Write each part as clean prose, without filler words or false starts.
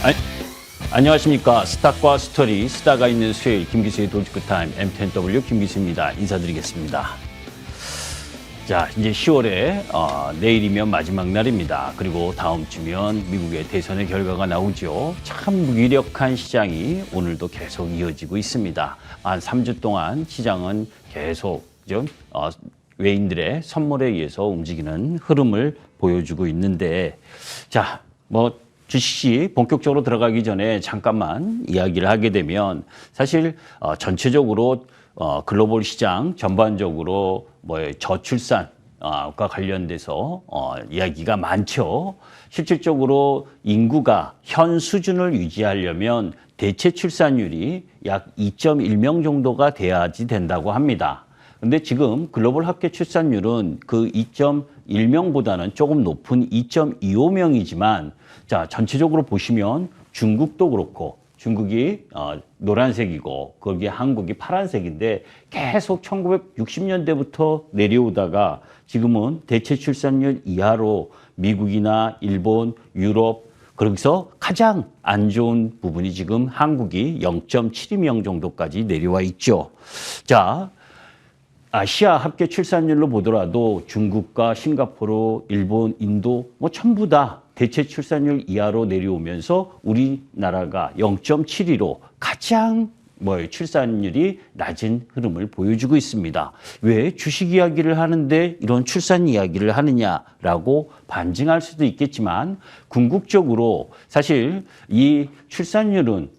아, 안녕하십니까. 스탁과 스토리, 스타가 있는 수요일 김기수의 돌직구타임 M10W 김기수입니다. 인사드리겠습니다. 자, 이제 10월에 내일이면 마지막 날입니다. 그리고 다음 주면 미국의 대선의 결과가 나오죠. 참 무기력한 시장이 오늘도 계속 이어지고 있습니다. 한 3주 동안 시장은 계속 외인들의 선물에 의해서 움직이는 흐름을 보여주고 있는데, 자, 주식시 본격적으로 들어가기 전에 잠깐만 이야기를 하게 되면 사실 전체적으로 글로벌 시장 전반적으로 저출산과 관련돼서 이야기가 많죠. 실질적으로 인구가 현 수준을 유지하려면 대체 출산율이 약 2.1명 정도가 돼야지 된다고 합니다. 근데 지금 글로벌 합계 출산율은 그 2.1명보다는 조금 높은 2.25명이지만, 자, 전체적으로 보시면 중국도 그렇고, 중국이 노란색이고 거기에 한국이 파란색인데 계속 1960년대부터 내려오다가 지금은 대체 출산율 이하로 미국이나 일본, 유럽, 거기서 가장 안 좋은 부분이 지금 한국이 0.72명 정도까지 내려와 있죠. 자, 아시아 합계 출산율로 보더라도 중국과 싱가포르, 일본, 인도 전부 다 대체 출산율 이하로 내려오면서 우리나라가 0.72로 가장 출산율이 낮은 흐름을 보여주고 있습니다. 왜 주식 이야기를 하는데 이런 출산 이야기를 하느냐라고 반증할 수도 있겠지만, 궁극적으로 사실 이 출산율은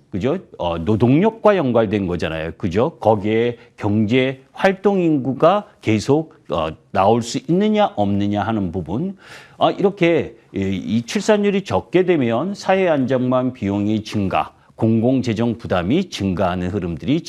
노동력과 연관된 거잖아요. 그죠? 거기에 경제 활동 인구가 계속 나올 수 있느냐 없느냐 하는 부분. 이렇게 이 출산율이 적게 되면 사회 안정망 비용이 증가, 공공재정 부담이 증가하는 흐름들이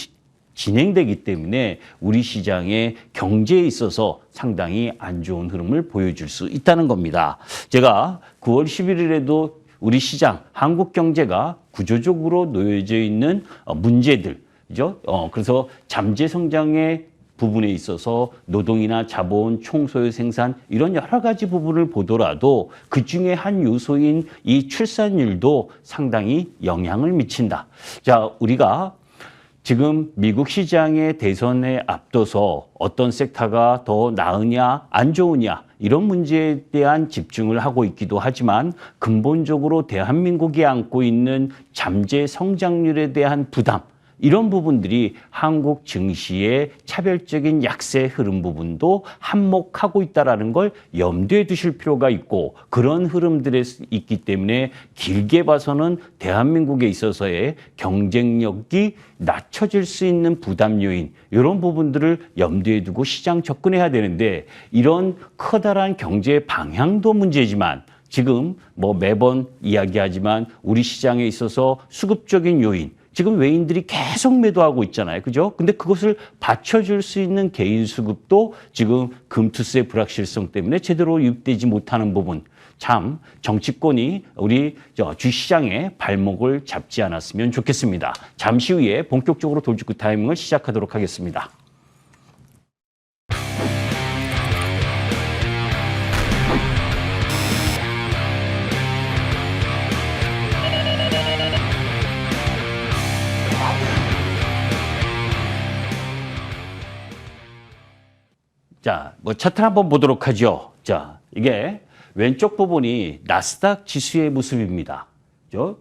진행되기 때문에 우리 시장의 경제에 있어서 상당히 안 좋은 흐름을 보여줄 수 있다는 겁니다. 제가 9월 11일에도 우리 시장, 한국 경제가 구조적으로 놓여져 있는 문제들, 그죠? 그래서 잠재 성장의 부분에 있어서 노동이나 자본, 총소요 생산 이런 여러 가지 부분을 보더라도 그 중에 한 요소인 이 출산율도 상당히 영향을 미친다. 자, 우리가 지금 미국 시장의 대선에 앞둬서 어떤 섹터가 더 나으냐, 안 좋으냐, 이런 문제에 대한 집중을 하고 있기도 하지만, 근본적으로 대한민국이 안고 있는 잠재 성장률에 대한 부담, 이런 부분들이 한국 증시의 차별적인 약세 흐름 부분도 한몫하고 있다는 걸 염두에 두실 필요가 있고, 그런 흐름들에 있기 때문에 길게 봐서는 대한민국에 있어서의 경쟁력이 낮춰질 수 있는 부담 요인, 이런 부분들을 염두에 두고 시장 접근해야 되는데, 이런 커다란 경제 방향도 문제지만, 지금 매번 이야기하지만 우리 시장에 있어서 수급적인 요인, 지금 외인들이 계속 매도하고 있잖아요. 그죠? 근데 그것을 받쳐줄 수 있는 개인 수급도 지금 금투세 불확실성 때문에 제대로 유입되지 못하는 부분. 참 정치권이 우리 주시장의 발목을 잡지 않았으면 좋겠습니다. 잠시 후에 본격적으로 돌직구 타이밍을 시작하도록 하겠습니다. 자, 차트를 한번 보도록 하죠. 자, 이게 왼쪽 부분이 나스닥 지수의 모습입니다.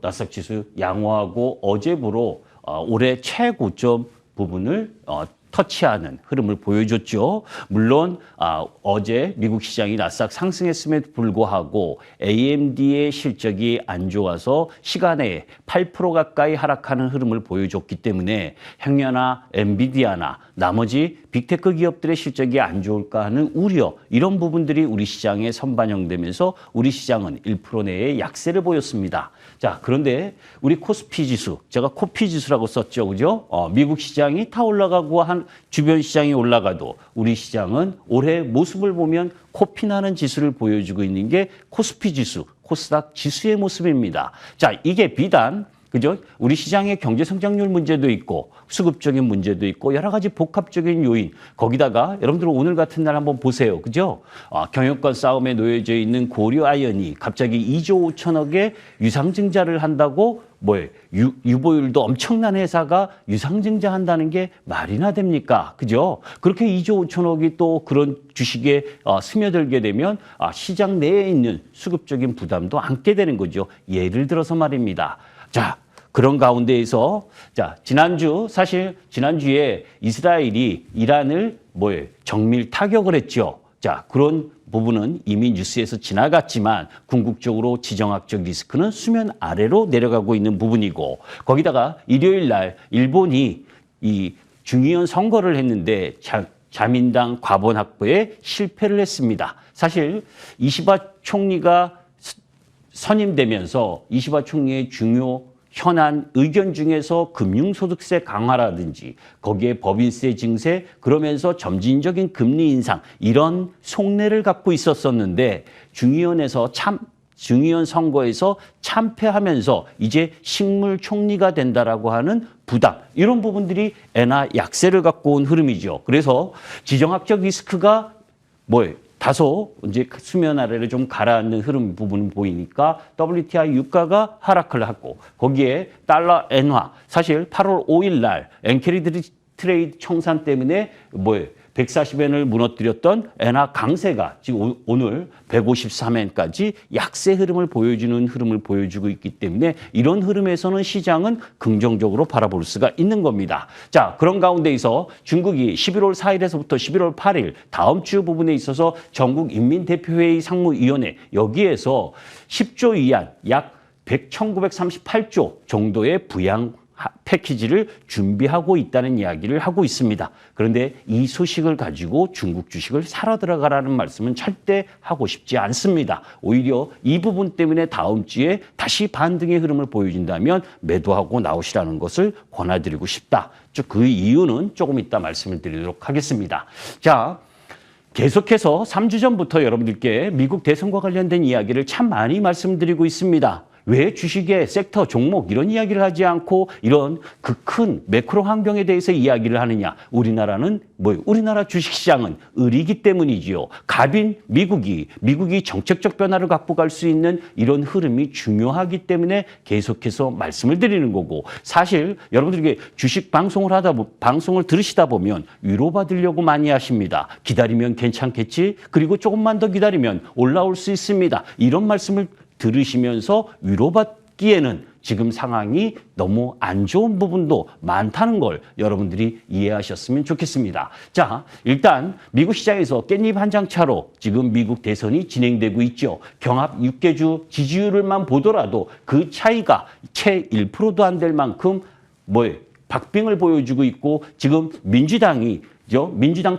나스닥 지수 양호하고 어제부로 올해 최고점 부분을 터치하는 흐름을 보여줬죠. 물론 어제 미국 시장이 나스닥 상승했음에도 불구하고 AMD의 실적이 안 좋아서 시간에 8% 가까이 하락하는 흐름을 보여줬기 때문에 행여나 엔비디아나 나머지 빅테크 기업들의 실적이 안 좋을까 하는 우려, 이런 부분들이 우리 시장에 선반영되면서 우리 시장은 1% 내의 약세를 보였습니다. 자, 그런데 우리 코스피 지수, 제가 코피 지수라고 썼죠. 그죠? 미국 시장이 다 올라가고 주변 시장이 올라가도 우리 시장은 올해 모습을 보면 코피나는 지수를 보여주고 있는 게 코스피 지수, 코스닥 지수의 모습입니다. 자, 이게 비단 그죠? 우리 시장의 경제 성장률 문제도 있고 수급적인 문제도 있고 여러 가지 복합적인 요인, 거기다가 여러분들 오늘 같은 날 한번 보세요. 그죠? 경영권 싸움에 놓여져 있는 고려 아연이 갑자기 2조 5천억의 유상증자를 한다고 유보율도 엄청난 회사가 유상증자 한다는 게 말이나 됩니까? 그죠? 그렇게 2조 5천억이 또 그런 주식에 스며들게 되면 시장 내에 있는 수급적인 부담도 안게 되는 거죠. 예를 들어서 말입니다. 자, 그런 가운데에서 사실 지난주에 이스라엘이 이란을 정밀 타격을 했죠. 자, 그런 부분은 이미 뉴스에서 지나갔지만 궁극적으로 지정학적 리스크는 수면 아래로 내려가고 있는 부분이고, 거기다가 일요일 날 일본이 이 중의원 선거를 했는데 자민당 과반 확보에 실패를 했습니다. 사실 이시바 총리가 선임되면서 이시바 총리의 중요 현안 의견 중에서 금융소득세 강화라든지 거기에 법인세 증세, 그러면서 점진적인 금리 인상, 이런 속내를 갖고 있었었는데 중의원 선거에서 참패하면서 이제 식물 총리가 된다라고 하는 부담, 이런 부분들이 엔화 약세를 갖고 온 흐름이죠. 그래서 지정학적 리스크가 다소 이제 수면 아래를 좀 가라앉는 흐름 부분 보이니까 WTI 유가가 하락을 하고, 거기에 달러 엔화, 사실 8월 5일 날 엔캐리 트레이드 청산 때문에 140엔을 무너뜨렸던 엔화 강세가 지금 오늘 153엔까지 약세 흐름을 보여주고 있기 때문에 이런 흐름에서는 시장은 긍정적으로 바라볼 수가 있는 겁니다. 자, 그런 가운데에서 중국이 11월 4일에서부터 11월 8일 다음 주 부분에 있어서 전국인민대표회의 상무위원회, 여기에서 10조 위안 약 1938조 정도의 부양 패키지를 준비하고 있다는 이야기를 하고 있습니다. 그런데 이 소식을 가지고 중국 주식을 사러 들어가라는 말씀은 절대 하고 싶지 않습니다. 오히려 이 부분 때문에 다음 주에 다시 반등의 흐름을 보여준다면 매도하고 나오시라는 것을 권해드리고 싶다. 그 이유는 조금 이따 말씀을 드리도록 하겠습니다. 자, 계속해서 3주 전부터 여러분들께 미국 대선과 관련된 이야기를 참 많이 말씀드리고 있습니다. 왜 주식의 섹터, 종목 이런 이야기를 하지 않고 이런 그 큰 매크로 환경에 대해서 이야기를 하느냐. 우리나라는 우리나라 주식시장은 을이기 때문이지요. 갑인 미국이 정책적 변화를 갖고 갈 수 있는 이런 흐름이 중요하기 때문에 계속해서 말씀을 드리는 거고, 사실 여러분들에게 주식 방송을 들으시다 보면 위로받으려고 많이 하십니다. 기다리면 괜찮겠지? 그리고 조금만 더 기다리면 올라올 수 있습니다. 이런 말씀을 들으시면서 위로받기에는 지금 상황이 너무 안 좋은 부분도 많다는 걸 여러분들이 이해하셨으면 좋겠습니다. 자, 일단 미국 시장에서 깻잎 한 장 차로 지금 미국 대선이 진행되고 있죠. 경합 6개주 지지율만 보더라도 그 차이가 채 1%도 안 될 만큼 박빙을 보여주고 있고, 지금 민주당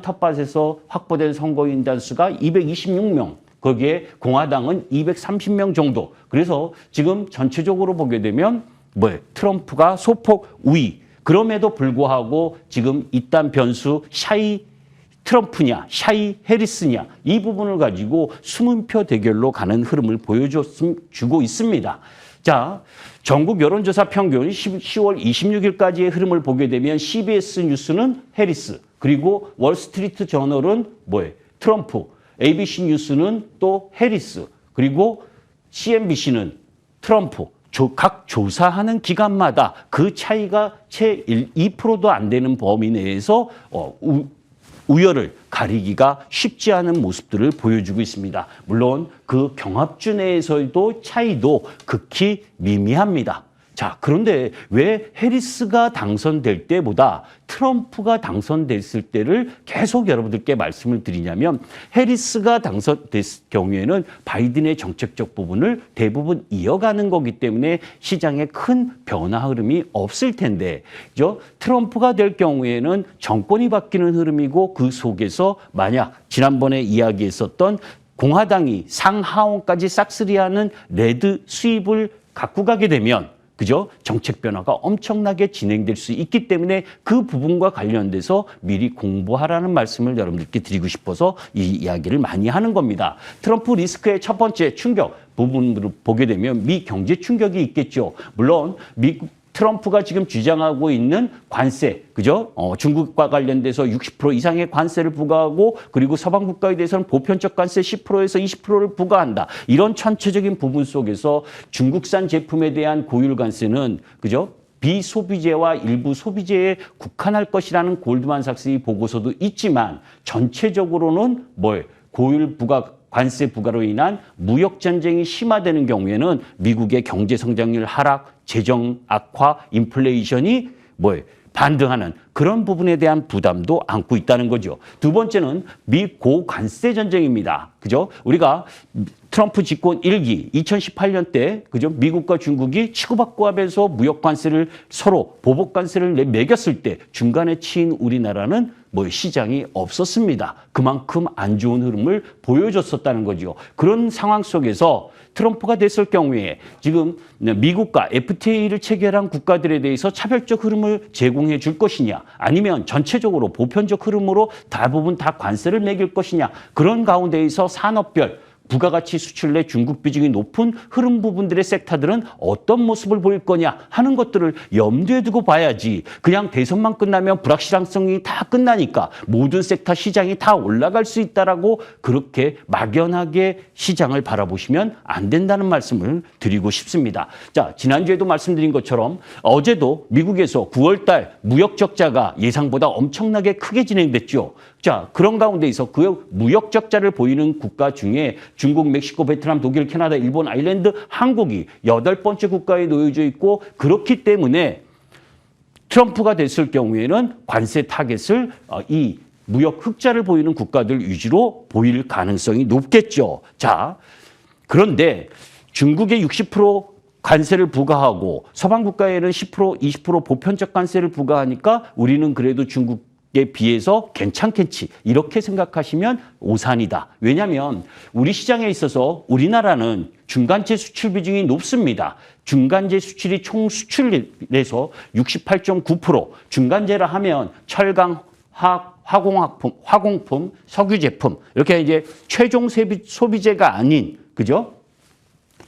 텃밭에서 확보된 선거인 단수가 226명, 거기에 공화당은 230명 정도. 그래서 지금 전체적으로 보게 되면 트럼프가 소폭 우위. 그럼에도 불구하고 지금 이딴 변수 샤이 트럼프냐 샤이 해리스냐, 이 부분을 가지고 숨은표 대결로 가는 흐름을 보여주고 있습니다. 자, 전국 여론조사 평균 10월 26일까지의 흐름을 보게 되면 CBS 뉴스는 해리스, 그리고 월스트리트 저널은 트럼프, ABC 뉴스는 또 해리스, 그리고 CNBC는 트럼프. 각 조사하는 기관마다 그 차이가 채 2%도 안 되는 범위 내에서 우열을 가리기가 쉽지 않은 모습들을 보여주고 있습니다. 물론 그 경합주 내에서도 차이도 극히 미미합니다. 자, 그런데 왜 해리스가 당선될 때보다 트럼프가 당선됐을 때를 계속 여러분들께 말씀을 드리냐면, 해리스가 당선됐을 경우에는 바이든의 정책적 부분을 대부분 이어가는 거기 때문에 시장에 큰 변화 흐름이 없을 텐데, 트럼프가 될 경우에는 정권이 바뀌는 흐름이고, 그 속에서 만약 지난번에 이야기했었던 공화당이 상하원까지 싹쓸이하는 레드 스윕을 갖고 가게 되면 정책 변화가 엄청나게 진행될 수 있기 때문에 그 부분과 관련돼서 미리 공부하라는 말씀을 여러분들께 드리고 싶어서 이 이야기를 많이 하는 겁니다. 트럼프 리스크의 첫 번째 충격 부분으로 보게 되면 미 경제 충격이 있겠죠. 물론 미국 트럼프가 지금 주장하고 있는 관세, 그죠? 중국과 관련돼서 60% 이상의 관세를 부과하고 그리고 서방 국가에 대해서는 보편적 관세 10%에서 20%를 부과한다. 이런 전체적인 부분 속에서 중국산 제품에 대한 고율 관세는, 그죠? 비소비재와 일부 소비재에 국한할 것이라는 골드만삭스의 보고서도 있지만 전체적으로는 고율 부과 관세 부과로 인한 무역 전쟁이 심화되는 경우에는 미국의 경제 성장률 하락, 재정 악화, 인플레이션이 반등하는 그런 부분에 대한 부담도 안고 있다는 거죠. 두 번째는 미고관세 전쟁입니다. 그죠? 우리가 트럼프 집권 1기 2018년 때, 그죠? 미국과 중국이 치고받고 하면서 무역 관세를 서로 보복 관세를 매겼을 때 중간에 치인 우리나라는 시장이 없었습니다. 그만큼 안 좋은 흐름을 보여줬었다는 거죠. 그런 상황 속에서 트럼프가 됐을 경우에 지금 미국과 FTA를 체결한 국가들에 대해서 차별적 흐름을 제공해 줄 것이냐, 아니면 전체적으로 보편적 흐름으로 대부분 다 관세를 매길 것이냐, 그런 가운데에서 산업별 부가가치 수출 내 중국 비중이 높은 흐름 부분들의 섹터들은 어떤 모습을 보일 거냐 하는 것들을 염두에 두고 봐야지, 그냥 대선만 끝나면 불확실성이 다 끝나니까 모든 섹터 시장이 다 올라갈 수 있다라고 그렇게 막연하게 시장을 바라보시면 안 된다는 말씀을 드리고 싶습니다. 자, 지난주에도 말씀드린 것처럼 어제도 미국에서 9월 달 무역 적자가 예상보다 엄청나게 크게 진행됐죠. 자, 그런 가운데에서 그 무역 적자를 보이는 국가 중에 중국, 멕시코, 베트남, 독일, 캐나다, 일본, 아일랜드, 한국이 8번째 국가에 놓여져 있고, 그렇기 때문에 트럼프가 됐을 경우에는 관세 타겟을 이 무역 흑자를 보이는 국가들 위주로 보일 가능성이 높겠죠. 자, 그런데 중국에 60% 관세를 부과하고 서방 국가에는 10%, 20% 보편적 관세를 부과하니까 우리는 그래도 중국 에 비해서 괜찮겠지, 이렇게 생각하시면 오산이다. 왜냐하면 우리 시장에 있어서 우리나라는 중간재 수출 비중이 높습니다. 중간재 수출이 총 수출에서 68.9%, 중간재라 하면 철강, 화공품, 석유 제품, 이렇게 이제 최종 소비재가 아닌, 그죠?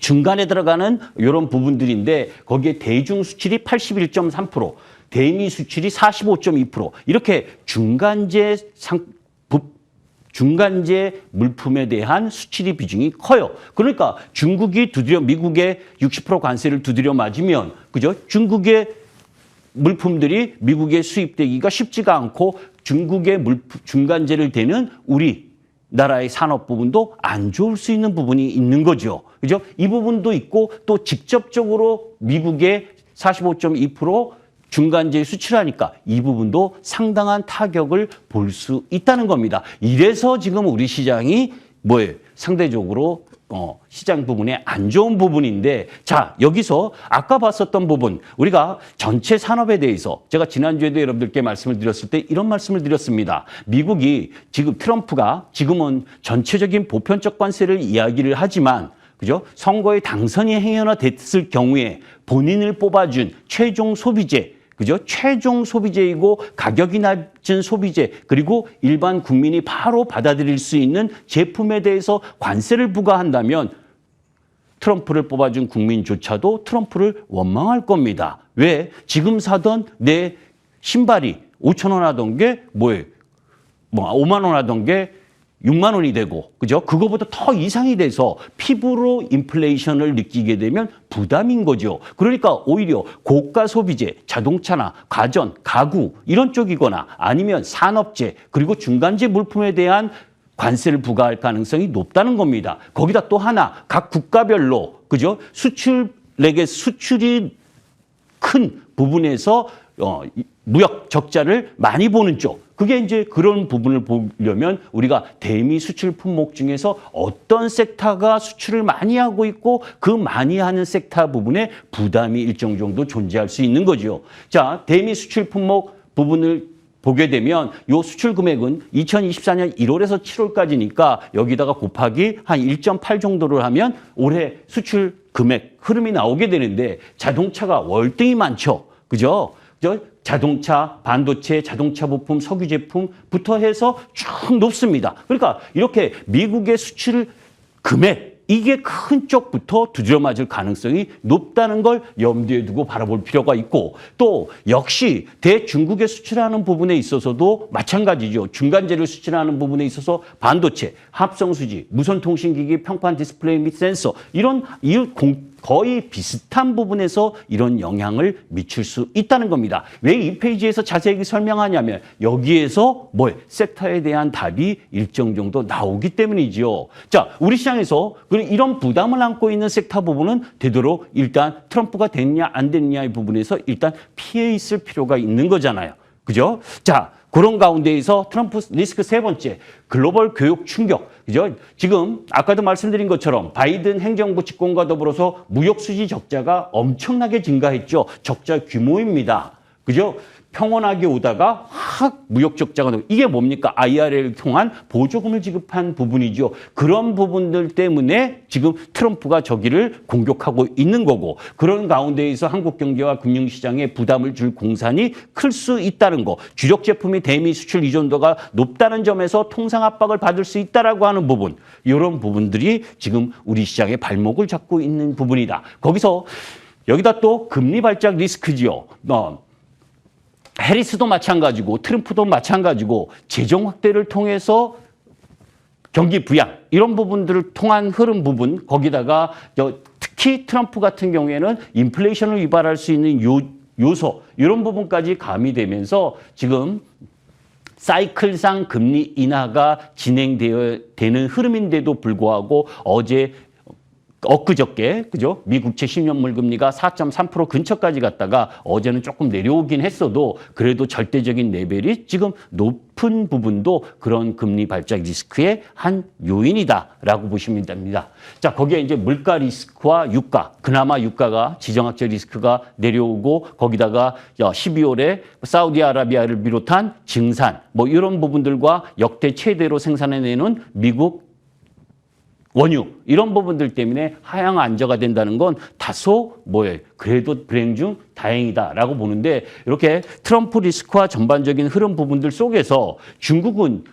중간에 들어가는 이런 부분들인데, 거기에 대중 수출이 81.3%, 대미 수출이 45.2%, 이렇게 중간재 물품에 대한 수출이 비중이 커요. 그러니까 중국이 두드려 미국의 60% 관세를 두드려 맞으면, 그죠? 중국의 물품들이 미국에 수입되기가 쉽지가 않고 중국의 중간재를 대는 우리 나라의 산업 부분도 안 좋을 수 있는 부분이 있는 거죠. 그죠? 이 부분도 있고, 또 직접적으로 미국의 45.2% 중간재 수출하니까 이 부분도 상당한 타격을 볼 수 있다는 겁니다. 이래서 지금 우리 시장이 상대적으로 시장 부분에 안 좋은 부분인데, 자, 여기서 아까 봤었던 부분, 우리가 전체 산업에 대해서 제가 지난주에도 여러분들께 말씀을 드렸을 때 이런 말씀을 드렸습니다. 미국이 지금 트럼프가 지금은 전체적인 보편적 관세를 이야기를 하지만, 그죠? 선거에 당선이 행여나 됐을 경우에 본인을 뽑아준 최종 소비재, 그죠? 최종 소비재이고 가격이 낮은 소비재, 그리고 일반 국민이 바로 받아들일 수 있는 제품에 대해서 관세를 부과한다면 트럼프를 뽑아준 국민조차도 트럼프를 원망할 겁니다. 왜? 지금 사던 내 신발이 5천 원 하던 게 5만 원 하던 게 6만 원이 되고, 그죠? 그거보다 더 이상이 돼서 피부로 인플레이션을 느끼게 되면 부담인 거죠. 그러니까 오히려 고가 소비재, 자동차나 가전, 가구 이런 쪽이거나 아니면 산업재, 그리고 중간재 물품에 대한 관세를 부과할 가능성이 높다는 겁니다. 거기다 또 하나, 각 국가별로, 그죠? 수출이 큰 부분에서 무역 적자를 많이 보는 쪽, 그게 이제 그런 부분을 보려면 우리가 대미 수출 품목 중에서 어떤 섹터가 수출을 많이 하고 있고 그 많이 하는 섹터 부분에 부담이 일정 정도 존재할 수 있는 거죠. 자, 대미 수출 품목 부분을 보게 되면 요 수출 금액은 2024년 1월에서 7월까지니까 여기다가 곱하기 한 1.8 정도를 하면 올해 수출 금액 흐름이 나오게 되는데, 자동차가 월등히 많죠. 그죠? 자동차, 반도체, 자동차 부품, 석유 제품부터 해서 쭉 높습니다. 그러니까 이렇게 미국의 수출 금액, 이게 큰 쪽부터 두드려 맞을 가능성이 높다는 걸 염두에 두고 바라볼 필요가 있고 또 역시 대중국에 수출하는 부분에 있어서도 마찬가지죠. 중간재를 수출하는 부분에 있어서 반도체, 합성수지, 무선통신기기, 평판 디스플레이 및 센서 이런 거의 비슷한 부분에서 이런 영향을 미칠 수 있다는 겁니다. 왜 이 페이지에서 자세히 설명하냐면 여기에서 섹터에 대한 답이 일정 정도 나오기 때문이지요. 자, 우리 시장에서 이런 부담을 안고 있는 섹터 부분은 되도록 일단 트럼프가 됐냐 안 됐냐의 부분에서 일단 피해 있을 필요가 있는 거잖아요. 그죠? 자, 그런 가운데에서 트럼프 리스크 세 번째, 글로벌 교육 충격. 그죠? 지금 아까도 말씀드린 것처럼 바이든 행정부 집권과 더불어서 무역 수지 적자가 엄청나게 증가했죠. 적자 규모입니다. 그죠? 평온하게 오다가 확 무역 적자가 나고 이게 뭡니까? IRA를 통한 보조금을 지급한 부분이죠. 그런 부분들 때문에 지금 트럼프가 저기를 공격하고 있는 거고 그런 가운데에서 한국 경제와 금융시장에 부담을 줄 공산이 클 수 있다는 거. 주력 제품이 대미 수출 의존도가 높다는 점에서 통상 압박을 받을 수 있다라고 하는 부분. 이런 부분들이 지금 우리 시장의 발목을 잡고 있는 부분이다. 거기서 여기다 또 금리 발작 리스크지요. 해리스도 마찬가지고 트럼프도 마찬가지고 재정 확대를 통해서 경기 부양 이런 부분들을 통한 흐름 부분 거기다가 특히 트럼프 같은 경우에는 인플레이션을 유발할 수 있는 요소 이런 부분까지 가미되면서 지금 사이클상 금리 인하가 진행되는 흐름인데도 불구하고 어제 엊그저께 그죠? 미국채 10년물 금리가 4.3% 근처까지 갔다가 어제는 조금 내려오긴 했어도 그래도 절대적인 레벨이 지금 높은 부분도 그런 금리 발작 리스크의 한 요인이다라고 보시면 됩니다. 자, 거기에 이제 물가 리스크와 유가, 그나마 유가가 지정학적 리스크가 내려오고 거기다가 12월에 사우디아라비아를 비롯한 증산 뭐 이런 부분들과 역대 최대로 생산해내는 미국 원유 이런 부분들 때문에 하향 안정화 된다는 건 다소 그래도 불행 중 다행이다라고 보는데 이렇게 트럼프 리스크와 전반적인 흐름 부분들 속에서 중국은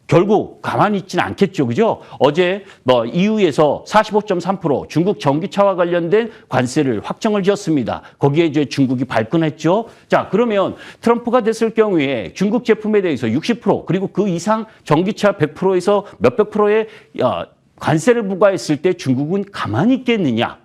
결국 가만히 있지는 않겠죠. 그죠? 어제 EU에서 45.3% 중국 전기차와 관련된 관세를 확정을 지었습니다. 거기에 이제 중국이 발끈했죠. 자, 그러면 트럼프가 됐을 경우에 중국 제품에 대해서 60% 그리고 그 이상 전기차 100%에서 몇백 프로의 관세를 부과했을 때 중국은 가만히 있겠느냐?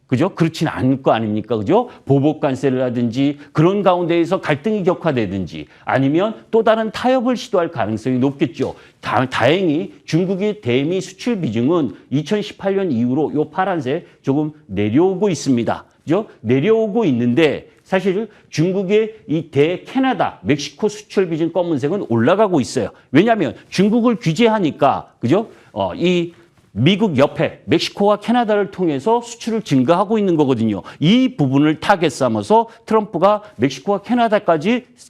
그죠? 그렇지는 않을 거 아닙니까? 그죠? 보복 관세를 하든지 그런 가운데에서 갈등이 격화되든지 아니면 또 다른 타협을 시도할 가능성이 높겠죠. 다행히 중국의 대미 수출 비중은 2018년 이후로 요 파란색 조금 내려오고 있습니다. 그죠? 내려오고 있는데 사실 중국의 이 대캐나다, 멕시코 수출 비중 검은색은 올라가고 있어요. 왜냐하면 중국을 규제하니까 그죠? 이 미국 옆에 멕시코와 캐나다를 통해서 수출을 증가하고 있는 거거든요. 이 부분을 타겟 삼아서 트럼프가 멕시코와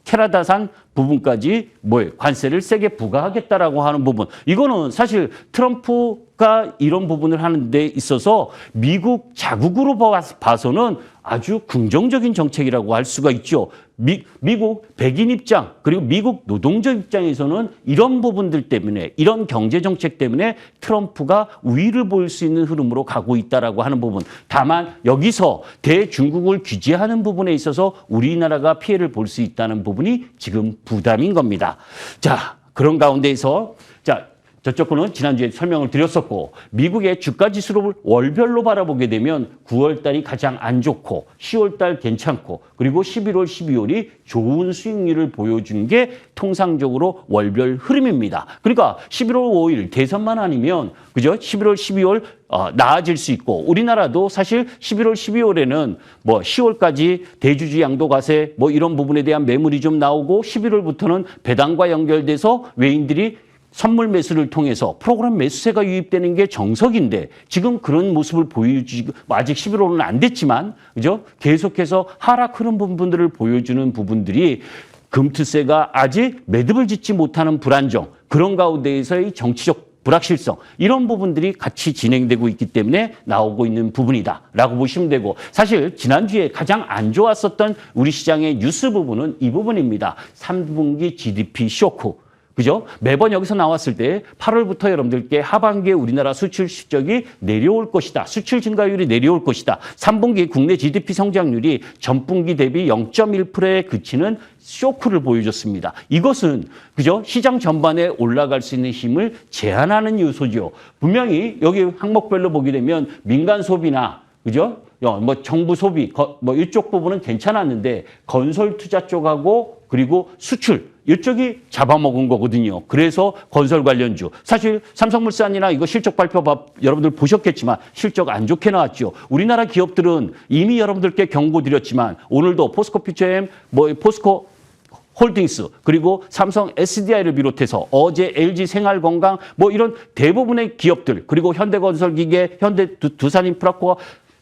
캐나다산 부분까지 관세를 세게 부과하겠다라고 하는 부분. 이거는 사실 트럼프가 이런 부분을 하는 데 있어서 미국 자국으로 봐서는 아주 긍정적인 정책이라고 할 수가 있죠. 미국 백인 입장 그리고 미국 노동자 입장에서는 이런 부분들 때문에 이런 경제 정책 때문에 트럼프가 우위를 보일 수 있는 흐름으로 가고 있다라고 하는 부분. 다만 여기서 대중국을 규제하는 부분에 있어서 우리나라가 피해를 볼 수 있다는 부분이 지금 부담인 겁니다. 자, 그런 가운데에서 저쪽 거는 지난주에 설명을 드렸었고 미국의 주가 지수를 월별로 바라보게 되면 9월 달이 가장 안 좋고 10월 달 괜찮고 그리고 11월, 12월이 좋은 수익률을 보여준 게 통상적으로 월별 흐름입니다. 그러니까 11월 5일 대선만 아니면 그죠? 11월, 12월 나아질 수 있고 우리나라도 사실 11월, 12월에는 10월까지 대주주 양도 과세 이런 부분에 대한 매물이 좀 나오고 11월부터는 배당과 연결돼서 외인들이 선물 매수를 통해서 프로그램 매수세가 유입되는 게 정석인데 지금 그런 모습을 보여주고 아직 11월은 안 됐지만 그죠? 계속해서 하락 흐름 부분들을 보여주는 부분들이 금투세가 아직 매듭을 짓지 못하는 불안정 그런 가운데에서의 정치적 불확실성 이런 부분들이 같이 진행되고 있기 때문에 나오고 있는 부분이다라고 보시면 되고 사실 지난주에 가장 안 좋았었던 우리 시장의 뉴스 부분은 이 부분입니다. 3분기 GDP 쇼크. 그죠? 매번 여기서 나왔을 때 8월부터 여러분들께 하반기에 우리나라 수출 실적이 내려올 것이다. 수출 증가율이 내려올 것이다. 3분기 국내 GDP 성장률이 전분기 대비 0.1%에 그치는 쇼크를 보여줬습니다. 이것은 그죠? 시장 전반에 올라갈 수 있는 힘을 제한하는 요소죠. 분명히 여기 항목별로 보게 되면 민간 소비나 그죠? 뭐 정부 소비 뭐 이쪽 부분은 괜찮았는데 건설 투자 쪽하고 그리고 수출 이쪽이 잡아먹은 거거든요. 그래서 건설 관련주. 사실 삼성물산이나 이거 실적 발표 여러분들 보셨겠지만 실적 안 좋게 나왔죠. 우리나라 기업들은 이미 여러분들께 경고드렸지만 오늘도 포스코 퓨처엠, 뭐 포스코 홀딩스 그리고 삼성 SDI를 비롯해서 어제 LG 생활건강 뭐 이런 대부분의 기업들 그리고 현대건설기계, 두산인프라코어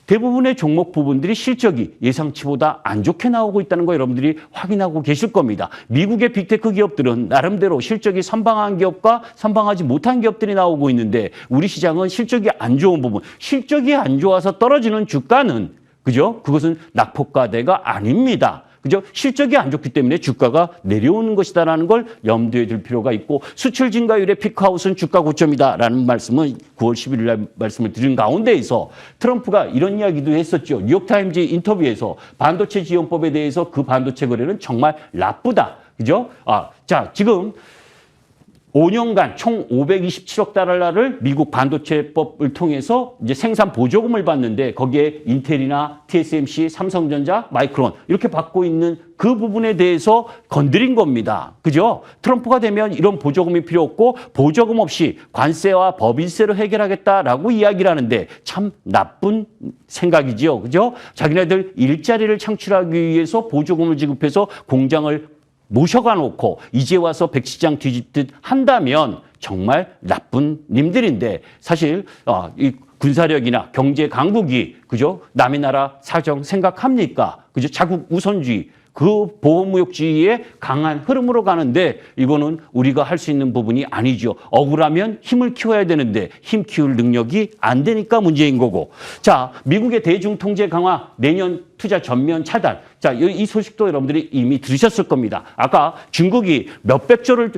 대부분의 종목 부분들이 실적이 예상치보다 안 좋게 나오고 있다는 거 여러분들이 확인하고 계실 겁니다. 미국의 빅테크 기업들은 나름대로 실적이 선방한 기업과 선방하지 못한 기업들이 나오고 있는데 우리 시장은 실적이 안 좋은 부분, 실적이 안 좋아서 떨어지는 주가는 그죠? 그것은 낙폭과대가 아닙니다. 그죠? 실적이 안 좋기 때문에 주가가 내려오는 것이다라는 걸 염두에 둘 필요가 있고 수출 증가율의 피크아웃은 주가 고점이다라는 말씀은 9월 11일 날 말씀을 드린 가운데에서 트럼프가 이런 이야기도 했었죠. 뉴욕타임즈 인터뷰에서 반도체 지원법에 대해서 그 반도체 거래는 정말 나쁘다. 그죠? 자, 지금 5년간 총 527억 달러를 미국 반도체법을 통해서 이제 생산 보조금을 받는데 거기에 인텔이나 TSMC, 삼성전자, 마이크론 이렇게 받고 있는 그 부분에 대해서 건드린 겁니다. 그죠? 트럼프가 되면 이런 보조금이 필요 없고 보조금 없이 관세와 법인세로 해결하겠다라고 이야기를 하는데 참 나쁜 생각이죠. 그죠? 자기네들 일자리를 창출하기 위해서 보조금을 지급해서 공장을 모셔가 놓고 이제 와서 백시장 뒤집듯 한다면 정말 나쁜 님들인데 사실 이 군사력이나 경제 강국이 그죠? 남의 나라 사정 생각합니까? 그죠? 자국 우선주의 그 보호무역주의의 강한 흐름으로 가는데 이거는 우리가 할 수 있는 부분이 아니죠. 억울하면 힘을 키워야 되는데 힘 키울 능력이 안 되니까 문제인 거고. 자, 미국의 대중통제 강화 내년 투자 전면 차단. 자, 이 소식도 여러분들이 이미 들으셨을 겁니다. 아까 중국이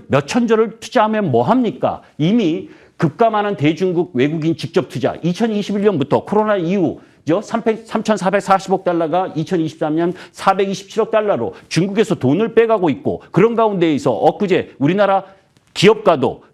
몇천조를 투자하면 뭐 합니까? 이미 급감하는 대중국 외국인 직접 투자 2021년부터 코로나 이후 3,440억 달러가 2023년 427억 달러로 중국에서 돈을 빼가고 있고 그런 가운데에서 엊그제 우리나라 기업가도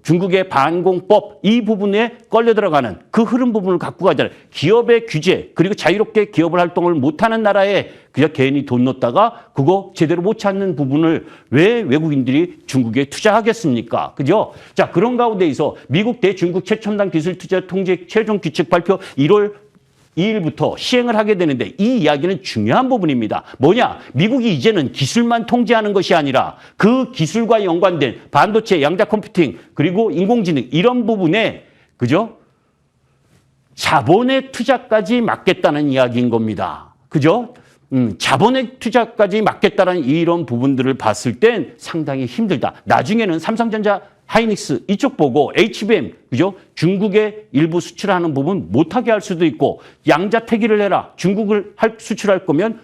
중국의 반공법 이 부분에 걸려 들어가는 그 흐름 부분을 갖고 가잖아요. 기업의 규제 그리고 자유롭게 기업을 활동을 못하는 나라에 그냥 괜히 돈 넣었다가 그거 제대로 못 찾는 부분을 왜 외국인들이 중국에 투자하겠습니까? 그죠? 자, 그런 가운데에서 미국 대 중국 최첨단 기술 투자 통제 최종 규칙 발표 1월 2일부터 시행을 하게 되는데 이 이야기는 중요한 부분입니다. 뭐냐? 미국이 이제는 기술만 통제하는 것이 아니라 그 기술과 연관된 반도체, 양자 컴퓨팅, 그리고 인공지능 이런 부분에 그죠? 자본의 투자까지 막겠다는 이야기인 겁니다. 그죠? 자본의 투자까지 막겠다는 이런 부분들을 봤을 땐 상당히 힘들다. 나중에는 삼성전자 하이닉스 이쪽 보고 HBM 그죠? 중국에 일부 수출하는 부분 못하게 할 수도 있고 양자택일을 해라. 중국을 수출할 거면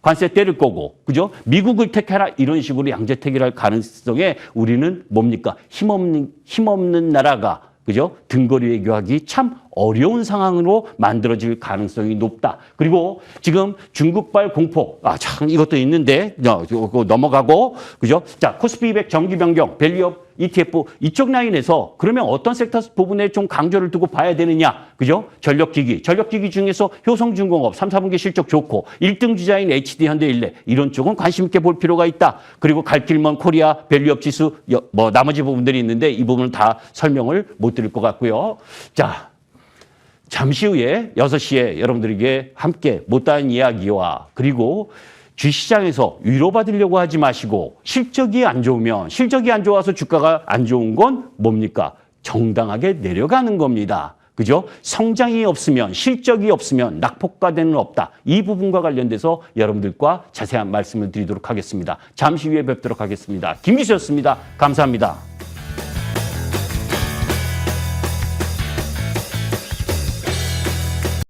관세 때릴 거고 그죠? 미국을 택해라 이런 식으로 양자택일할 가능성에 우리는 뭡니까? 힘없는 나라가 그죠? 등거리 외교하기 참 어려운 상황으로 만들어질 가능성이 높다. 그리고 지금 중국발 공포, 참 이것도 있는데 넘어가고 그죠? 자, 코스피 200 정기 변경, 밸류업 ETF 이쪽 라인에서 그러면 어떤 섹터 부분에 좀 강조를 두고 봐야 되느냐, 그죠? 전력기기 중에서 효성중공업 3, 4분기 실적 좋고 1등 주자인 HD 현대일래 이런 쪽은 관심 있게 볼 필요가 있다. 그리고 갈 길 먼 코리아 밸류업 지수 뭐 나머지 부분들이 있는데 이 부분은 다 설명을 못 드릴 것 같고요. 자. 잠시 후에 6시에 여러분들에게 함께 못다한 이야기와 그리고 주시장에서 위로받으려고 하지 마시고 실적이 안 좋아서 주가가 안 좋은 건 뭡니까? 정당하게 내려가는 겁니다. 그죠? 성장이 없으면 실적이 없으면 낙폭과대는 없다. 이 부분과 관련돼서 여러분들과 자세한 말씀을 드리도록 하겠습니다. 잠시 후에 뵙도록 하겠습니다. 김기수였습니다. 감사합니다.